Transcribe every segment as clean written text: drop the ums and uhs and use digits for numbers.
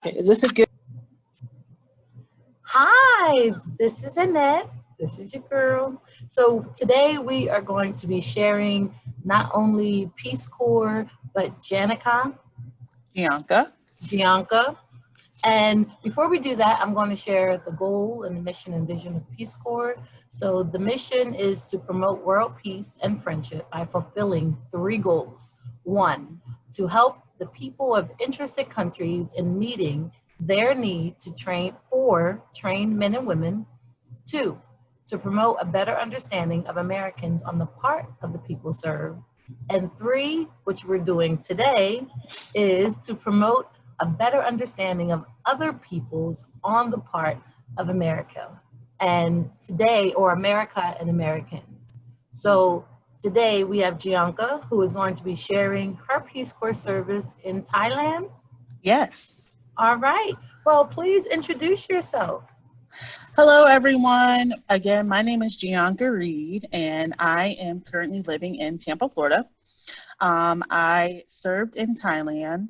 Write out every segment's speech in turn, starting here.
Okay, is this a good? Hi, this is Annette. This is your girl. So today we are going to be sharing not only Peace Corps, but Janica, Bianca. Gianca. And before we do that, I'm going to share the goal and the mission and vision of Peace Corps. So the mission is to promote world peace and friendship by fulfilling three goals. One, to help the people of interested countries in meeting their need to train for trained men and women. Two, to promote a better understanding of Americans on the part of the people served. And three, which we're doing today, is to promote a better understanding of other peoples on the part of America. And today, or America and Americans. So today we have Gianca, who is going to be sharing her Peace Corps service in Thailand. Yes. All right. Well, please introduce yourself. Hello, everyone. Again, my name is Gianca Reed, and I am currently living in Tampa, Florida. I served in Thailand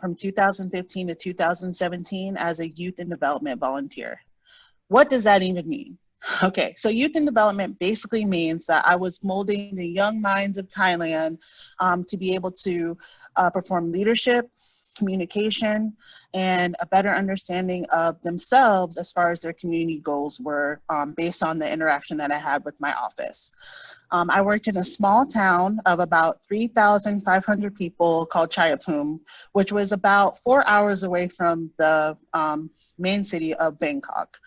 from 2015 to 2017 as a youth and development volunteer. What does that even mean? Okay, so youth and development basically means that I was molding the young minds of Thailand to be able to perform leadership, communication, and a better understanding of themselves as far as their community goals were based on the interaction that I had with my office. I worked in a small town of about 3,500 people called Chayapum, which was about 4 hours away from the main city of Bangkok.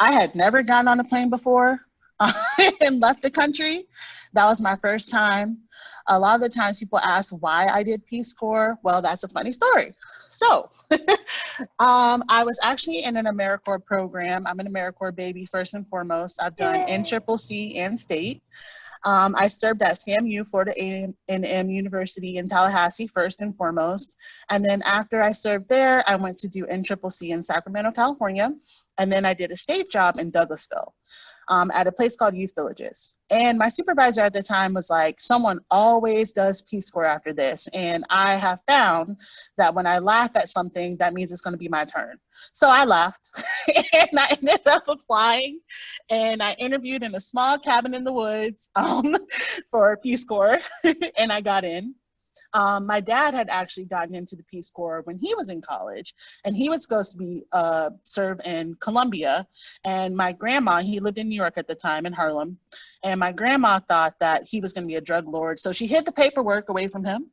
I had never gotten on a plane before and left the country. That was my first time. A lot of the times people ask why I did Peace Corps. Well, that's a funny story. So I was actually in an AmeriCorps program. I'm an AmeriCorps baby first and foremost. I've done NCCC and state. I served at FAMU, Florida A&M University in Tallahassee, first and foremost. And then after I served there, I went to do NCCC in Sacramento, California. And then I did a state job in Douglasville at a place called Youth Villages. And my supervisor at the time was like, someone always does Peace Corps after this. And I have found that when I laugh at something, that means it's going to be my turn. So I laughed and I ended up applying, and I interviewed in a small cabin in the woods for Peace Corps and I got in. My dad had actually gotten into the Peace Corps when he was in college, and he was supposed to be serve in Colombia. And my grandma, he lived in New York at the time in Harlem, and my grandma thought that he was going to be a drug lord. So she hid the paperwork away from him.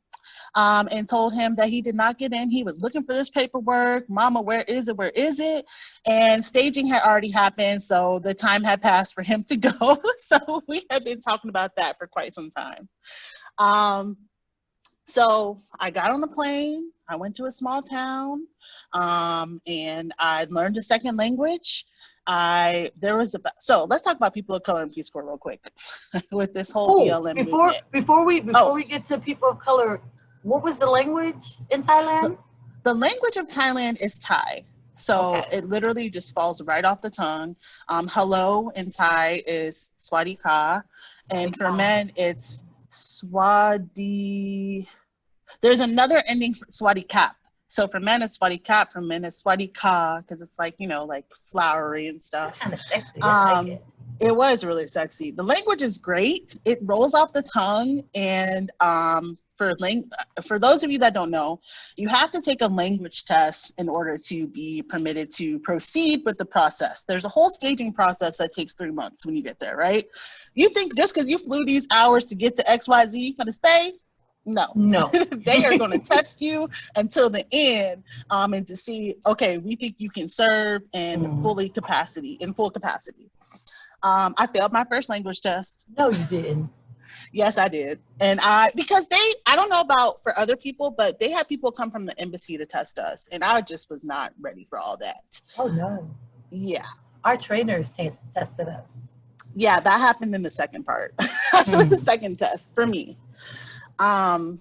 And told him that he did not get in. He was looking for this paperwork. Mama, where is it? Where is it? And staging had already happened, so the time had passed for him to go. So we had been talking about that for quite some time. So I got on the plane. I went to a small town, and I learned a second language. So let's talk about people of color in Peace Corps real quick with this whole BLM movement. Before we get to people of color, what was the language in Thailand? The language of Thailand is Thai. So It literally just falls right off the tongue. Hello in Thai is Swadika. And for men, it's Swadi. There's another ending for Swadikap. So for men, it's Swadikap. For men, it's Swadika, because it's like, like flowery and stuff. Kind of sexy. I like it. It was really sexy. The language is great. It rolls off the tongue, and for those of you that don't know, you have to take a language test in order to be permitted to proceed with the process. There's a whole staging process that takes 3 months when you get there, right? You think just because you flew these hours to get to XYZ, you're going to stay? No. They are going to test you until the end, and to see, okay, we think you can serve in full capacity. I failed my first language test. No, you didn't. Yes, I did. And because I don't know about for other people, but they had people come from the embassy to test us, and I just was not ready for all that. Oh, no. Yeah. Our trainers tested us. Yeah, that happened in the second part, after the second test for me. It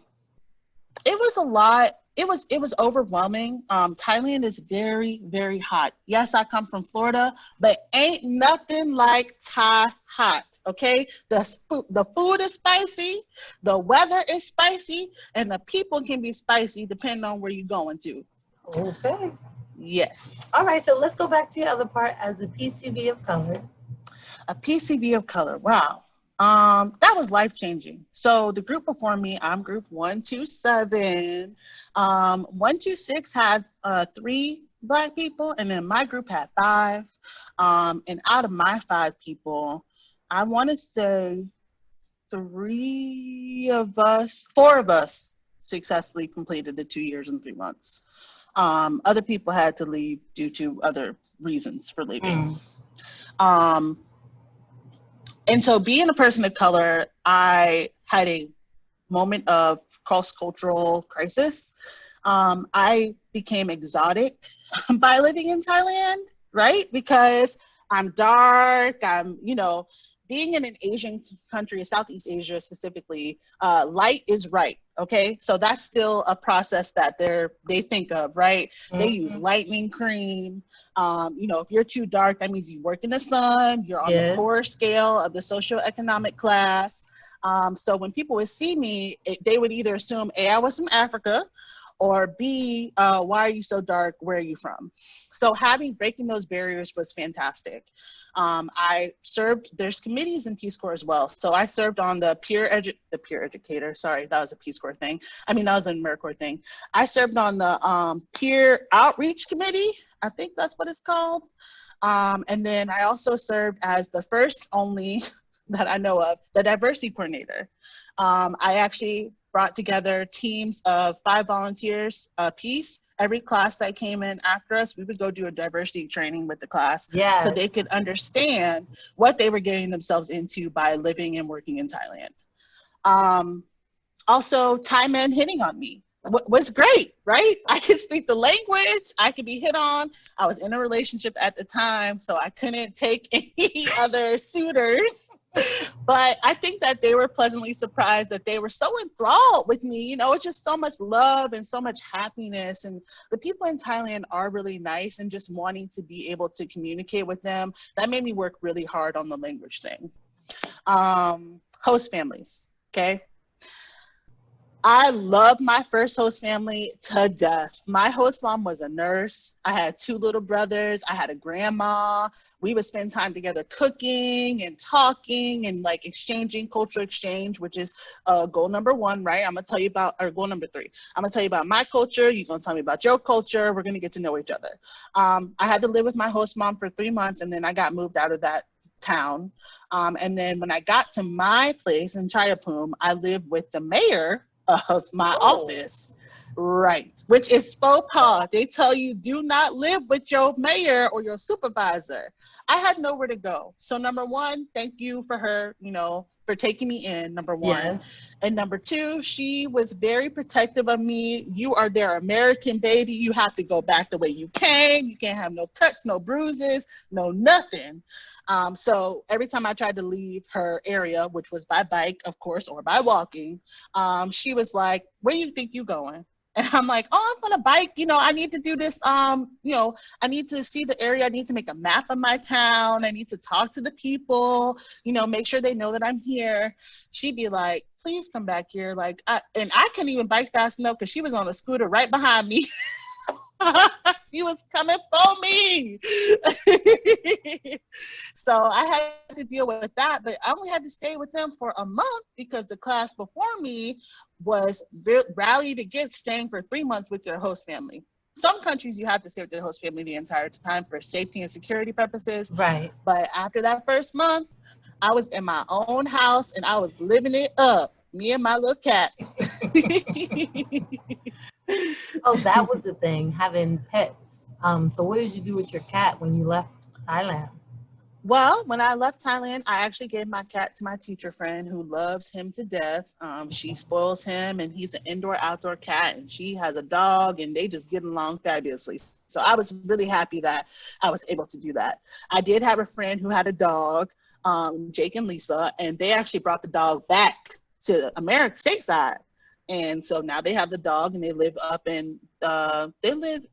was a lot. it was overwhelming. Thailand is very, very hot. Yes, I come from Florida, but ain't nothing like Thai hot. Okay, the food is spicy, the weather is spicy, and the people can be spicy depending on where you're going to. Okay. Yes. All right, so let's go back to your other part as a PCV of color. A PCV of color. Wow. That was life changing. So the group before me, I'm group 127. 126 had 3 Black people, and then my group had 5. And out of my 5 people, I want to say 4 of us successfully completed the 2 years and 3 months. Other people had to leave due to other reasons for leaving. And so being a person of color, I had a moment of cross-cultural crisis. I became exotic by living in Thailand, right? Because I'm dark, being in an Asian country, Southeast Asia specifically, light is right, okay? So that's still a process that they think of, right? Mm-hmm. They use lightening cream. If you're too dark, that means you work in the sun, you're on the poor scale of the socioeconomic class. So when people would see me, they would either assume, A, I was from Africa, or B, why are you so dark? Where are you from? So breaking those barriers was fantastic. I served, there's committees in Peace Corps as well. So I served on the peer educator, sorry, that was a Peace Corps thing. That was an AmeriCorps thing. I served on the peer outreach committee. I think that's what it's called. And then I also served as the first only that I know of, the diversity coordinator. I actually brought together teams of 5 volunteers apiece. Every class that came in after us, we would go do a diversity training with the class so they could understand what they were getting themselves into by living and working in Thailand. Also, Thai men hitting on me was great, right? I could speak the language, I could be hit on. I was in a relationship at the time, so I couldn't take any other suitors. But I think that they were pleasantly surprised that they were so enthralled with me. It's just so much love and so much happiness. And the people in Thailand are really nice, and just wanting to be able to communicate with them, that made me work really hard on the language thing. Host families, okay? I loved my first host family to death. My host mom was a nurse. I had 2 little brothers. I had a grandma. We would spend time together cooking and talking and exchanging, cultural exchange, which is goal number 1, right? I'm gonna tell you about, or goal number 3. I'm gonna tell you about my culture. You're gonna tell me about your culture. We're gonna get to know each other. I had to live with my host mom for 3 months, and then I got moved out of that town. And then when I got to my place in Chayapum, I lived with the mayor of my office, right? Which is faux pas. They tell you do not live with your mayor or your supervisor. I had nowhere to go. So number 1, thank you for her, for taking me in, number 1. Yes. And number 2, she was very protective of me. You are their American baby. You have to go back the way you came. You can't have no cuts, no bruises, no nothing. So every time I tried to leave her area, which was by bike, of course, or by walking, she was like, where do you think you going? And I'm like, oh, I'm on a bike. I need to do this. I need to see the area. I need to make a map of my town. I need to talk to the people, make sure they know that I'm here. She'd be like, please come back here. And I couldn't even bike fast enough because she was on a scooter right behind me. He was coming for me. So I had to deal with that, but I only had to stay with them for a month because the class before me was rallied against staying for 3 months with your host family. Some countries you have to stay with your host family the entire time for safety and security purposes. Right. But after that first month, I was in my own house and I was living it up. Me and my little cats. Oh, that was the thing, having pets. So what did you do with your cat when you left Thailand? Well, when I left Thailand, I actually gave my cat to my teacher friend who loves him to death. She spoils him, and he's an indoor-outdoor cat, and she has a dog, and they just get along fabulously. So I was really happy that I was able to do that. I did have a friend who had a dog, Jake and Lisa, and they actually brought the dog back to America stateside. And so now they have the dog, and they live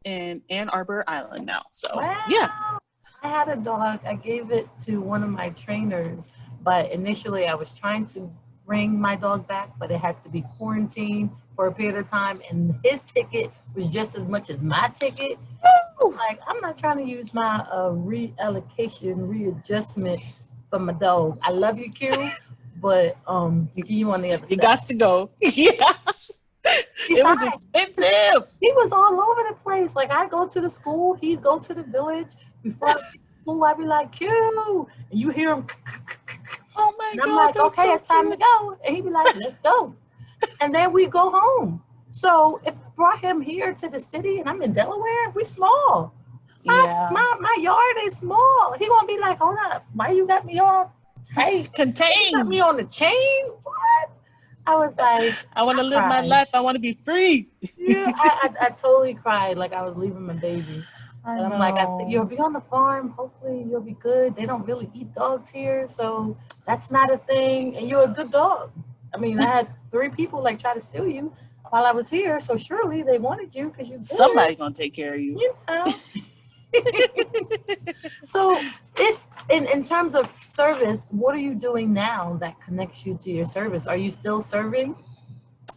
in Ann Arbor Island now. So yeah. Wow. I had a dog. I gave it to one of my trainers, but initially I was trying to bring my dog back, but it had to be quarantined for a period of time, and his ticket was just as much as my ticket. Woo! Like, I'm not trying to use my readjustment for my dog. I love you, Q, but see you on the other You side. got to go. Yeah. It was expensive. He was all over the place. Like, I go to the school, he'd go to the village. Before I get to school, I'd be like, Q, and you hear him. Oh my And God. I'm like, that's okay, so it's time to cute. go. And he'd be like, let's go. And then we go home. So if I brought him here to the city and I'm in Delaware, we small. Yeah. My yard is small. He gonna be like, hold up, why you got me on? Hey, You got contain. me on the chain? What? I was like, I want to live my cried. life. I want to be free. Yeah, I totally cried like I was leaving my baby. I And I'm like, I think you'll be on the farm. Hopefully you'll be good. They don't really eat dogs here, so that's not a thing. And you're a good dog. I mean, I had 3 people like try to steal you while I was here, so surely they wanted you because you good. Somebody gonna take care of you. You know. So if in terms of service, what are you doing now that connects you to your service? Are you still serving?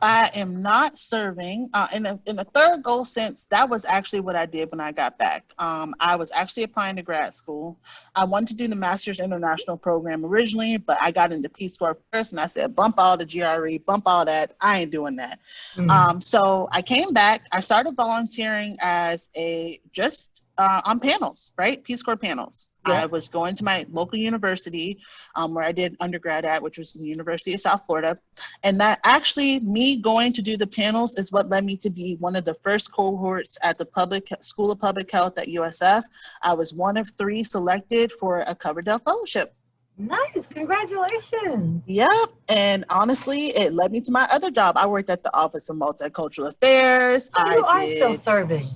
I am not serving. In a third goal sense, that was actually what I did when I got back. I was actually applying to grad school. I wanted to do the Master's International program originally, but I got into Peace Corps first, and I said, bump all the GRE, bump all that. I ain't doing that. So I came back. I started volunteering as on panels, right? Peace Corps panels. Yeah. I was going to my local university where I did undergrad at, which was the University of South Florida. And that actually, me going to do the panels is what led me to be one of the first cohorts at the School of Public Health at USF. I was one of 3 selected for a Coverdell Fellowship. Nice, congratulations. Yep, and honestly, it led me to my other job. I worked at the Office of Multicultural Affairs. So you are still serving.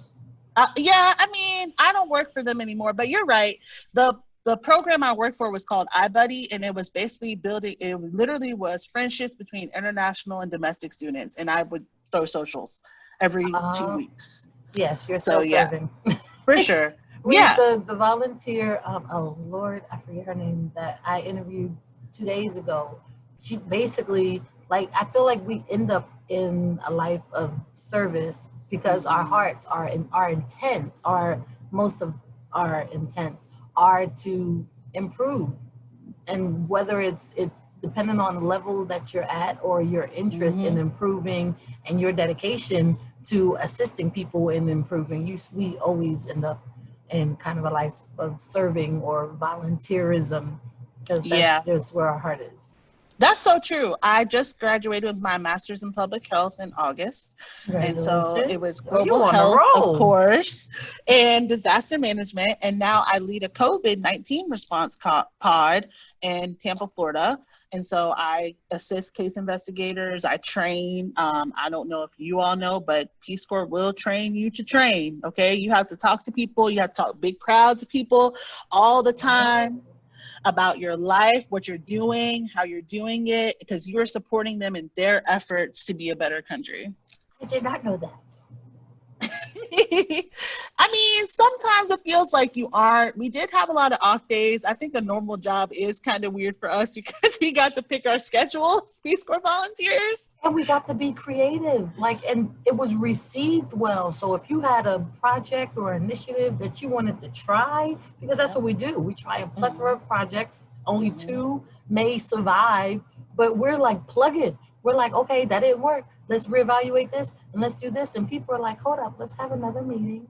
Yeah, I mean, I don't work for them anymore, but you're right. The program I worked for was called iBuddy, and it was basically it literally was friendships between international and domestic students, and I would throw socials every 2 weeks. Yes, you're still serving. For sure. The volunteer, oh Lord, I forget her name, that I interviewed 2 days ago. She basically, like, I feel like we end up in a life of service because our hearts most of our intents are to improve. And whether it's depending on the level that you're at or your interest in improving and your dedication to assisting people in improving, we always end up in kind of a life of serving or volunteerism, because that's just where our heart is. That's so true. I just graduated with my master's in public health in August. And so it was global health, of course, and disaster management. And now I lead a COVID-19 response pod in Tampa, Florida. And so I assist case investigators. I train. I don't know if you all know, but Peace Corps will train you to train. Okay. You have to talk to people. You have to talk big crowds of people all the time about your life, what you're doing, how you're doing it, because you're supporting them in their efforts to be a better country. I did not know that. I mean, sometimes it feels like you aren't. We did have a lot of off days. I think a normal job is kind of weird for us because we got to pick our schedule as Peace Corps volunteers. And we got to be creative, and it was received well. So if you had a project or initiative that you wanted to try, because that's what we do. We try a plethora of projects. Only 2 may survive, but we're like, plug it. We're like, okay, that didn't work. Let's reevaluate this and let's do this. And people are like, hold up, let's have another meeting.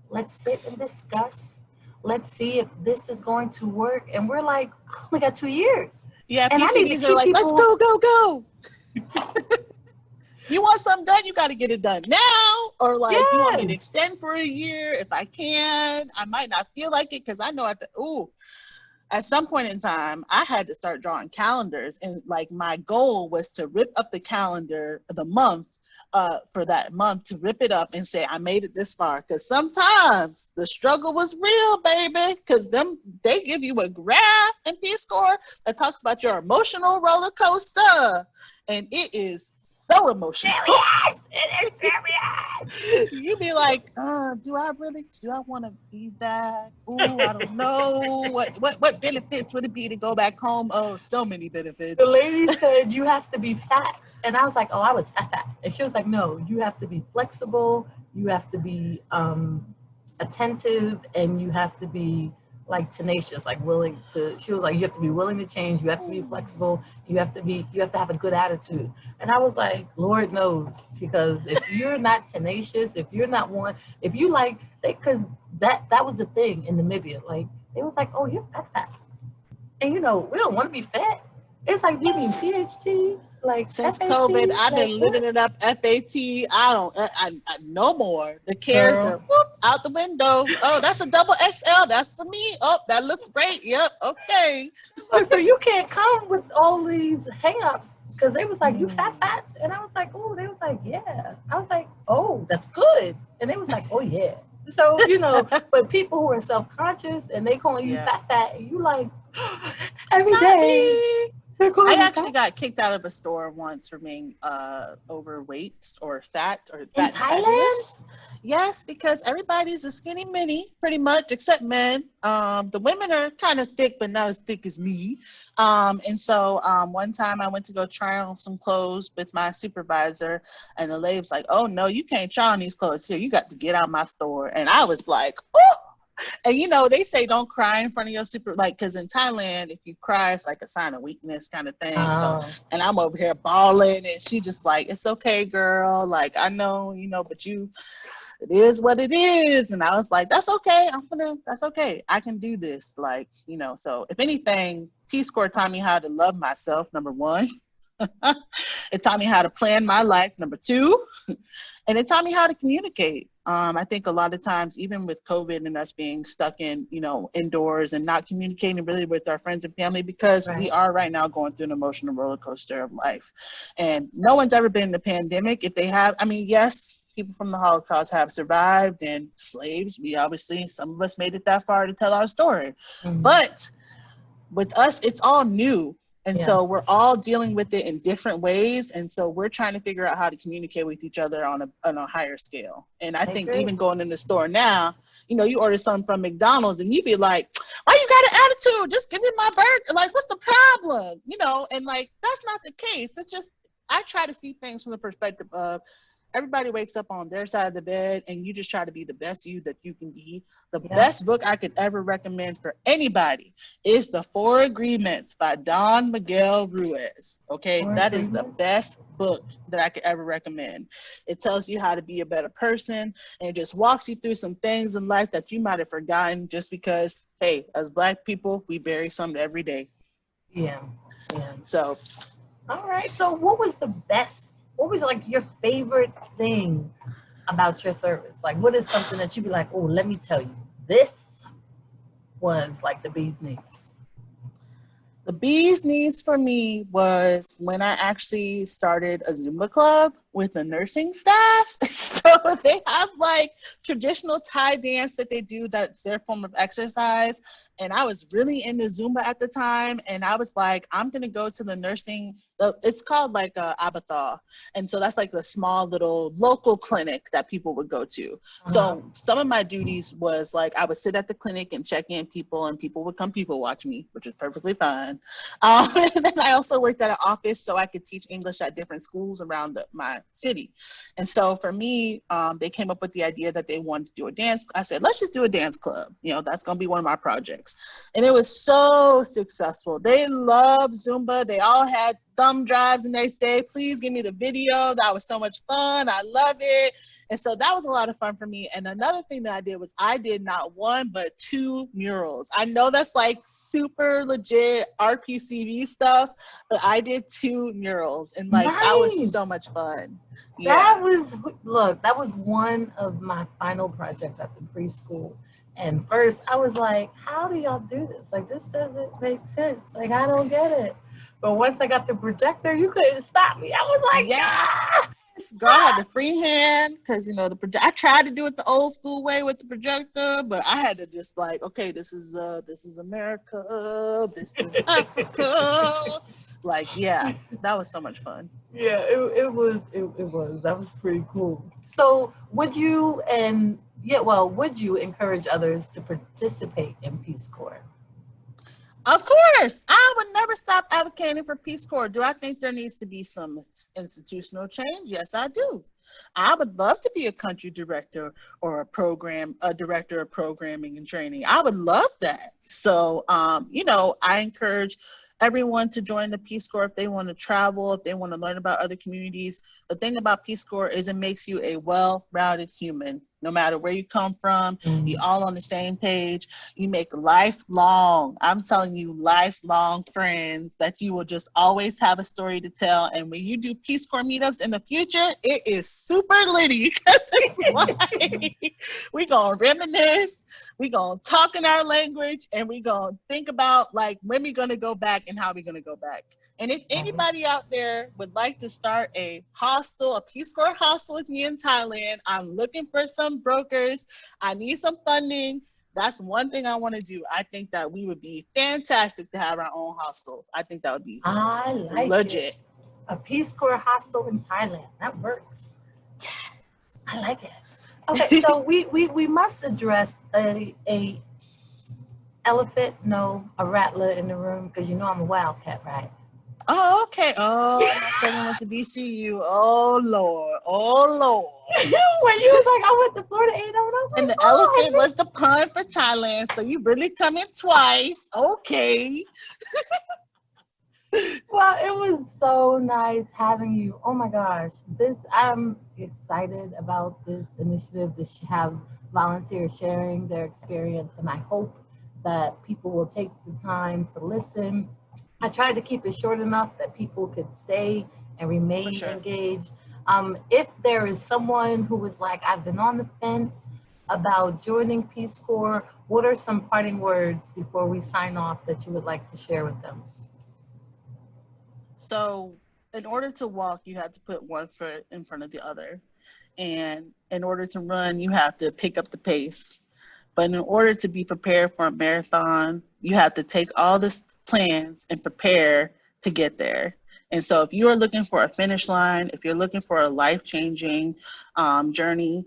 Let's sit and discuss. Let's see if this is going to work. And we're like, I only got 2 years. Yeah, PCDs are like, let's go, go, go. You want something done, you got to get it done now. Or like, you want me to extend for a year? If I can, I might not feel like it because I know at some point in time, I had to start drawing calendars. And like my goal was to rip up the calendar, the month for that month to rip it up and say, I made it this far. Because sometimes the struggle was real, baby. Because they give you a graph in Peace Corps that talks about your emotional roller coaster. And it is so emotional. Serious! It is serious! You be like, do I want to be back? Ooh, I don't know. What benefits would it be to go back home? Oh, so many benefits. The lady said, you have to be fat. And I was like, oh, I was fat. And she was like, no, you have to be flexible. You have to be attentive, and you have to be like tenacious, like willing to, she was like, you have to be willing to change. You have to be flexible. You have to have a good attitude. And I was like, Lord knows, because if you're not tenacious, if you're not one, if you like, because that was the thing in Namibia. Like, it was like, oh, you're fat. And we don't want to be fat. It's like, you mean PhD? Like, since FAT? COVID, I've like, been living it up. FAT, I no more. The cares are out the window. Oh, that's a double XL. That's for me. Oh, that looks great. Yep. Okay. So you can't come with all these hang-ups, because they was like, you fat. And I was like, oh, they was like, yeah. I was like, oh, that's good. And they was like, oh, yeah. So, but people who are self-conscious and they calling you fat, and you like, every day. I actually got kicked out of a store once for being overweight or fat or fat. In Thailand? Yes, because everybody's a skinny mini, pretty much, except men. The women are kind of thick, but not as thick as me. And so one time I went to go try on some clothes with my supervisor, and the lady was like, oh, no, you can't try on these clothes here. You got to get out of my store. And I was like, oh. And they say don't cry in front of your because in Thailand, if you cry, it's like a sign of weakness kind of thing. Oh. So, and I'm over here bawling, and she just like, it's okay, girl. Like, I know, but it is what it is. And I was like, that's okay. That's okay. I can do this. Like, so if anything, Peace Corps taught me how to love myself, number one. It taught me how to plan my life, number two. And it taught me how to communicate. I think a lot of times, even with COVID and us being stuck in, indoors and not communicating really with our friends and family, because we are right now going through an emotional roller coaster of life. And no one's ever been in a pandemic. If they have, yes, people from the Holocaust have survived, and slaves, some of us made it that far to tell our story. Mm-hmm. But with us, it's all new. And so we're all dealing with it in different ways. And so we're trying to figure out how to communicate with each other on a higher scale. And I think even going in the store now, you order something from McDonald's and you be like, why you got an attitude? Just give me my burger. Like, what's the problem? And like, that's not the case. It's just, I try to see things from the perspective of everybody wakes up on their side of the bed, and you just try to be the best you that you can be. The best book I could ever recommend for anybody is The 4 Agreements by Don Miguel Ruiz. Okay, that is the best book that I could ever recommend. It tells you how to be a better person, and it just walks you through some things in life that you might have forgotten just because, hey, as Black people, we bury something every day. Yeah. So. All right. So what was like your favorite thing about your service? Like, what is something that you'd be like, oh, let me tell you, this was like the bee's knees? The bee's knees for me was when I actually started a Zumba club with the nursing staff. So they have like traditional Thai dance that they do, that's their form of exercise. And I was really into Zumba at the time. And I was like, I'm going to go to the nursing, it's called like Abatha. And so that's like the small little local clinic that people would go to. So some of my duties was like, I would sit at the clinic and check in people, and people would come people watch me, which is perfectly fine. And then I also worked at an office so I could teach English at different schools around my city. And so for me, they came up with the idea that they wanted to do a dance. I said, let's just do a dance club. That's going to be one of my projects. And it was so successful. They loved Zumba. They all had thumb drives and they say, please give me the video. That was so much fun. I love it. And so that was a lot of fun for me. And another thing that I did was I did not one, but 2 murals. I know that's like super legit RPCV stuff, but I did 2 murals, and like that was so much fun. That was one of my final projects at the preschool. And first I was like, how do y'all do this? Like, this doesn't make sense. Like, I don't get it. But once I got the projector, you couldn't stop me. I was like, yeah. Girl, I had the free hand because you know I tried to do it the old school way with the projector, but I had to just like, okay, this is America, this is Africa. Like, yeah, that was so much fun. Yeah, it was that was pretty cool. So would you encourage others to participate in Peace Corps? Of course, I would never stop advocating for Peace Corps. Do I think there needs to be some institutional change? Yes, I do. I would love to be a country director or a director of programming and training. I would love that. So, I encourage everyone to join the Peace Corps if they want to travel, if they want to learn about other communities. The thing about Peace Corps is it makes you a well-rounded human. No matter where you come from, you all on the same page. You make I'm telling you, lifelong friends that you will just always have a story to tell. And when you do Peace Corps meetups in the future, it is super litty because it's like we gonna reminisce, we gonna talk in our language, and we gonna think about like when we gonna go back and how we gonna go back. And if anybody out there would like to start a Peace Corps hostel with me in Thailand, I'm looking for some brokers. I need some funding. That's one thing I want to do. I think that we would be fantastic to have our own hostel. I think that would be legit. A Peace Corps hostel in Thailand. That works. Yes. I like it. Okay, so we must address a rattler in the room because you know I'm a wildcat, right? Oh, okay. Oh, I went to BCU. Oh, Lord. When you was like, I went to Florida A&M, and I was like, and the elephant was the pun for Thailand, so you really coming twice. Okay. Well, it was so nice having you. Oh my gosh. I'm excited about this initiative to have volunteers sharing their experience, and I hope that people will take the time to listen. I tried to keep it short enough that people could stay and remain engaged. If there is someone who was like, I've been on the fence about joining Peace Corps, what are some parting words before we sign off that you would like to share with them? So in order to walk, you have to put one foot in front of the other. And in order to run, you have to pick up the pace. But in order to be prepared for a marathon, you have to take all the plans and prepare to get there. And so if you are looking for a finish line, if you're looking for a life-changing journey,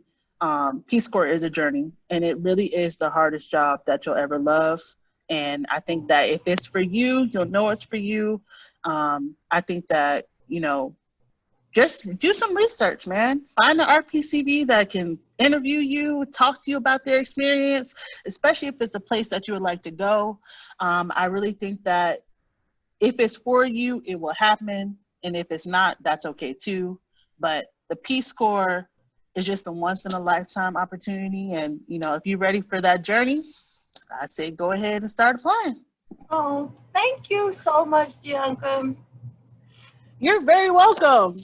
Peace Corps is a journey. And it really is the hardest job that you'll ever love. And I think that if it's for you, you'll know it's for you. I think that, just do some research, man. Find an RPCV that can interview you, talk to you about their experience, especially if it's a place that you would like to go. I really think that if it's for you, it will happen. And if it's not, that's okay too. But the Peace Corps is just a once in a lifetime opportunity. And, if you're ready for that journey, I say go ahead and start applying. Oh, thank you so much, Gianca. You're very welcome.